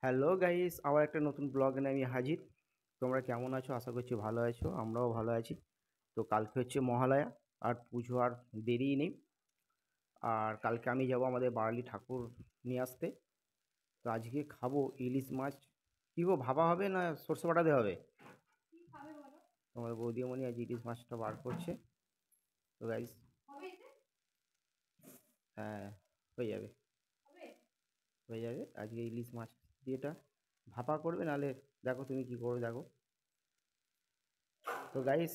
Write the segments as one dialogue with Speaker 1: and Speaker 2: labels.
Speaker 1: Hello guys, আবার একটা নতুন ব্লগ নিয়ে আমি হাজির। তোমরা কেমন আছো? আশা করছি ভালো আছো। আমরাও ভালো আছি। তো কালকে হচ্ছে মহালয়া, আর পুজো আর দেরিই নেই। আর কালকে আমি যাব আমাদের বাড়ালি ঠাকুর নিয়ে আসতে। তো আজকে খাবো ইলিশ মাছ। কি গো, ভাবা হবে না সর্ষে বাটা দেওয়া হবে? তোমার বৌদিমণি আজ ইলিশ মাছটা বার করছে। তো গাইস, হ্যাঁ, হয়ে যাবে। হয়ে যাবে আজকে ইলিশ মাছ দিয়ে এটা ভাপা করবে, নাহলে দেখো তুমি কি করো, দেখো। তো গাইস,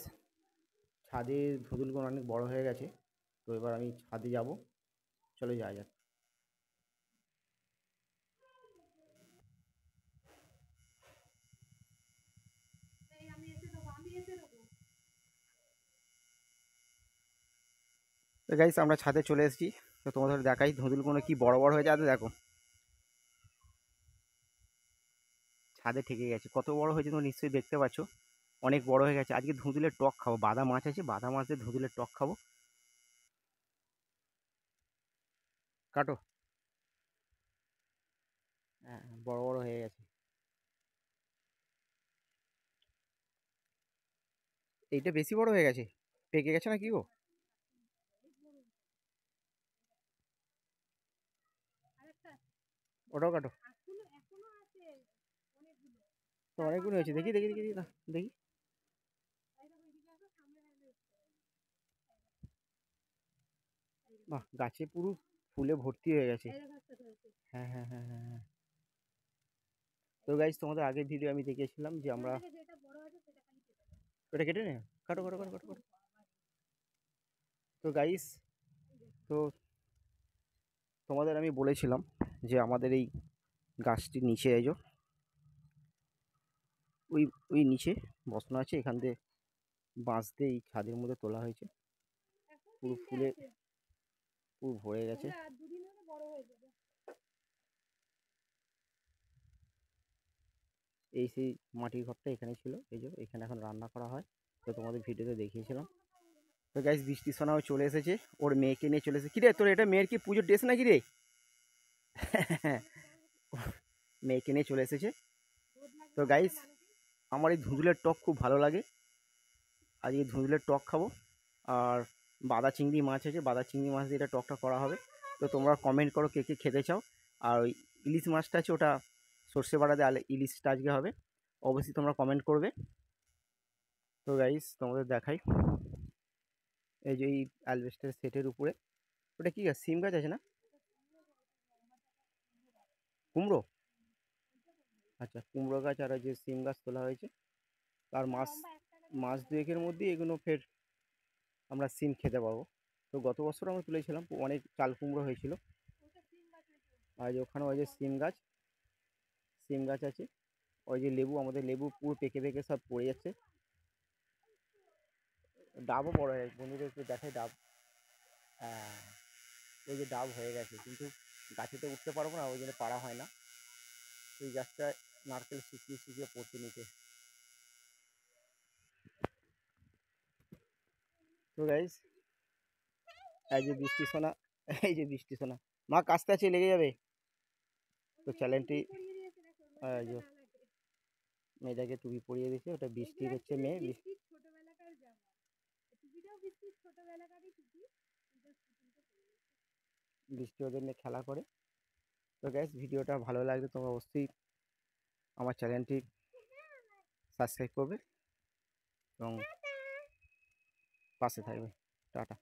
Speaker 1: ছাদের ধুঁদুলগুলো অনেক বড় হয়ে গেছে। তো এবার আমি ছাদে যাব। চলে যাওয়া যাক। তো গাইস, আমরা ছাদে চলে এসেছি। তো তোমাদের দেখাই ধুঁদুলগুলো কি বড় বড় হয়ে যাবে, দেখো। ছাদে ঠেকে গেছে, কত বড় হয়েছে তোমরা নিশ্চয়ই দেখতে পাচ্ছ। অনেক বড় হয়ে গেছে। আজকে ধুঁদুলের টক খাবো, বাদা মাছ আছে, বাদা মাছ দিয়ে ধুঁদুলের টক খাবো। কাটো। হ্যাঁ, বড় বড় হয়ে গেছে। এইটা বেশি বড় হয়ে গেছে, পেকে গেছে না কি গো? ওটাও কাটো। তো অনেকগুলো হয়েছে, দেখি দেখি দেখি দেখি না, দেখি। বাহ, গাছে পুরো ফুলে ভর্তি হয়ে গেছে। হ্যাঁ হ্যাঁ হ্যাঁ হ্যাঁ হ্যাঁ। তো গাইস, তোমাদের আগের ভিডিও আমি দেখিয়েছিলাম যে আমরা ওটা কেটে নে। কাটো কাটো কাটো কাটো কাটো। তো গাইস, তো তোমাদের আমি বলেছিলাম যে আমাদের এই গাছটির নিচে এই যে ওই ওই নিচে বসানো আছে, এখান দিয়ে বাঁশ দিয়ে এই ছাদের মধ্যে তোলা হয়েছে। পুরো ফুলে পুরো ভরে গেছে। এই সেই মাটির ঘরটা এখানে ছিল, এই যে এখানে এখন রান্না করা হয়। তো তোমাদের ভিডিওতে দেখিয়েছিলাম। তো গাইস, বৃষ্টি সোনাও চলে এসেছে, ওর মেয়েকে নিয়ে চলে এসেছে। কিরে, তোর এটা মেয়ের কি পুজোর ড্রেস নাকি রে? মেয়েকে নিয়ে চলে এসেছে। তো গাইস, আমার এই ধুঁদুলের টক খুব ভালো লাগে। আজকে ধুঁদুলের টক খাবো। আর বাদা চিংড়ি মাছ আছে, বাদা চিংড়ি মাছ দিয়ে এটা টকটা করা হবে। তো তোমরা কমেন্ট করো কে কে খেতে চাও। আর ওই ইলিশ মাছটা আছে, ওটা সর্ষে বাটা দিয়ে আলে ইলিশটা আজকে হবে। অবশ্যই তোমরা কমেন্ট করবে। তো গাইস, তোমাদের দেখাই, এই যে এই অ্যালবেস্টার সেটের উপরে ওটা কি গাছ, সিম গাছ আছে না? কুমড়ো। আচ্ছা, কুমড়ো গাছ আর ওই যে সিম গাছ তোলা হয়েছে। আর মাস দুয়েকের মধ্যে এগুলো ফের আমরা সিম খেতে পাবো। তো গত বছর আমরা তুলেছিলাম, অনেক চাল কুমড়ো হয়েছিল। আর যে ওখানে ওই যে সিম গাছ আছে। ওই যে লেবু, আমাদের লেবু পুরো পেকে পেকে সব পড়ে যাচ্ছে। ডাবও বড় হয়ে গেছে, বন্ধুদের একটু দেখাই ডাব। হ্যাঁ, ওই যে ডাব হয়ে গেছে, কিন্তু গাছেতে উঠতে পারবো না, ওই জন্য পাড়া হয় না। ওই গাছটা নারকেল শুকিয়ে শুকিয়ে পড়ছে নিচে। তো গাইস, এই যে বৃষ্টি সোনা, এই যে বৃষ্টি সোনা, মা কাছতে আছে, লেগে যাবে। তো চ্যানেলটি মেয়েটাকে টুপি পরিয়ে দিয়েছে, ওটা বৃষ্টির হচ্ছে মেয়ে। বৃষ্টি ওদের নিয়ে খেলা করে। তো গ্যাস, ভিডিওটা ভালো লাগলে তোমরা অবশ্যই আমার চ্যানেলটি সাবস্ক্রাইব করবে এবং পাশে থাকবে। টাটা।